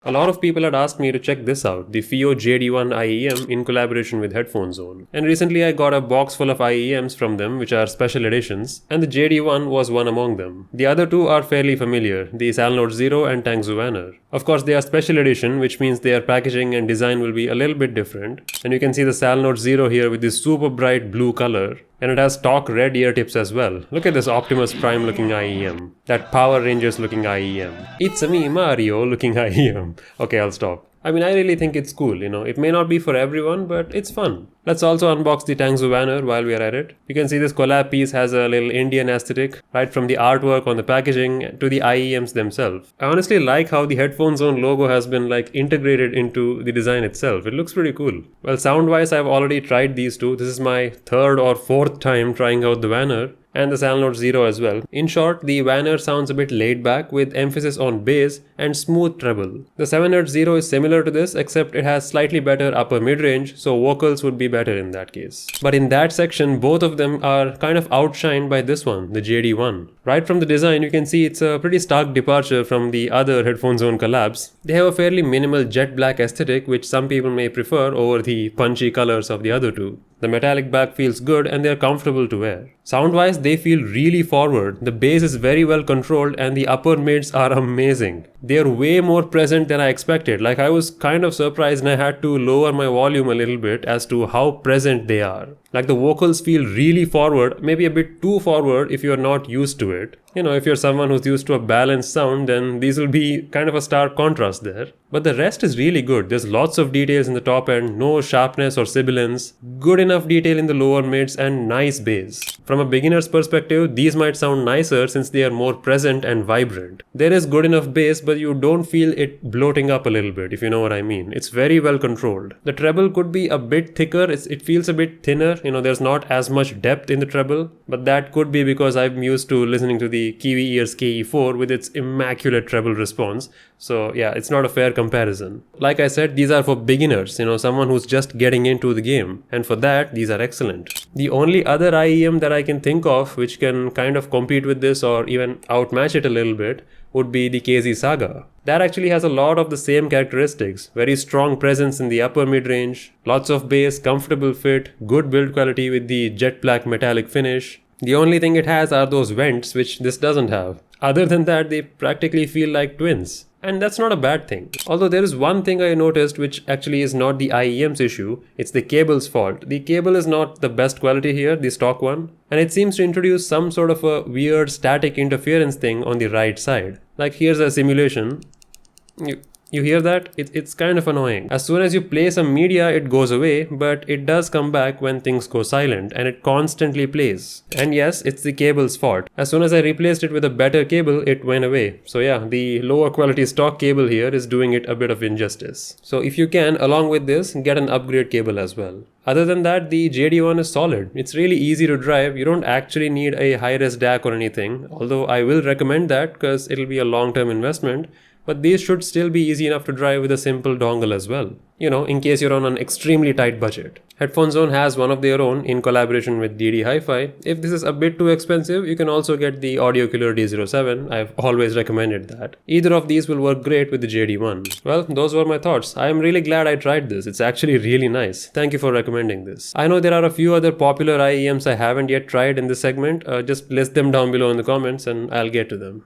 A lot of people had asked me to check this out, the Fiio JD1 IEM in collaboration with Headphone. And recently I got a box full of IEMs from them, which are special editions, and the JD1 was one among them. The other two are fairly familiar, the Salnote 0 and Tangu wan'er. Of course, they are special edition, which means their packaging and design will be a little bit different. And you can see the Salnote 0 here with this super bright blue color. And it has stock red ear tips as well. Look at this Optimus Prime looking IEM. That Power Rangers looking IEM. It's a me Mario looking IEM. Okay, I'll stop. I mean, I really think it's cool, It may not be for everyone, but it's fun. Let's also unbox the Tangu wan'er while we are at it. You can see this collab piece has a little Indian aesthetic, right from the artwork on the packaging to the IEMs themselves. I honestly like how the Headphone logo has been integrated into the design itself. It looks pretty cool. Well, sound-wise, I've already tried these two. This is my third or fourth time trying out the wan'er. And the Salnote 0 as well. In short, the wan'er sounds a bit laid back with emphasis on bass and smooth treble. The 7Hz 0 is similar to this, except it has slightly better upper mid-range, so vocals would be better in that case. But in that section, both of them are kind of outshined by this one, the JD1. Right from the design, you can see it's a pretty stark departure from the other Headphone collabs. They have a fairly minimal jet black aesthetic, which some people may prefer over the punchy colors of the other two. The metallic back feels good and they're comfortable to wear. Sound-wise, they feel really forward. The bass is very well controlled and the upper mids are amazing. They're way more present than I expected. I was kind of surprised and I had to lower my volume a little bit as to how present they are. The vocals feel really forward, maybe a bit too forward if you're not used to it. If you're someone who's used to a balanced sound, then these will be kind of a stark contrast there. But the rest is really good. There's lots of details in the top end, no sharpness or sibilance, good enough detail in the lower mids, and nice bass. From a beginner's perspective, these might sound nicer since they are more present and vibrant. There is good enough bass, but you don't feel it bloating up a little bit, if you know what I mean. It's very well controlled. The treble could be a bit thicker, it feels a bit thinner, there's not as much depth in the treble, but that could be because I'm used to listening to the Kiwi Ears KE4 with its immaculate treble response. So yeah, it's not a fair comparison. Like I said, these are for beginners, someone who's just getting into the game. And for that, these are excellent. The only other IEM that I can think of which can kind of compete with this or even outmatch it a little bit would be the KZ Saga. That actually has a lot of the same characteristics. Very strong presence in the upper mid-range, lots of bass, comfortable fit, good build quality with the jet black metallic finish. The only thing it has are those vents, which this doesn't have. Other than that, they practically feel like twins. And that's not a bad thing. Although there is one thing I noticed which actually is not the IEM's issue, it's the cable's fault. The cable is not the best quality here, the stock one, and it seems to introduce some sort of a weird static interference thing on the right side. Here's a simulation. You hear that? It's kind of annoying. As soon as you play some media, it goes away, but it does come back when things go silent, and it constantly plays. And yes, it's the cable's fault. As soon as I replaced it with a better cable, it went away. So yeah, the lower quality stock cable here is doing it a bit of injustice. So if you can, along with this, get an upgrade cable as well. Other than that, the JD1 is solid. It's really easy to drive. You don't actually need a high-res DAC or anything, although I will recommend that because it'll be a long-term investment. But these should still be easy enough to drive with a simple dongle as well, in case you're on an extremely tight budget. Headphone has one of their own in collaboration with DD Hi-Fi. If this is a bit too expensive, you can also get the Audio Killer D07. I've always recommended that. Either of these will work great with the JD1. Well, those were my thoughts. I'm really glad I tried this. It's actually really nice. Thank you for recommending this. I know there are a few other popular IEMs I haven't yet tried in this segment. Just list them down below in the comments and I'll get to them.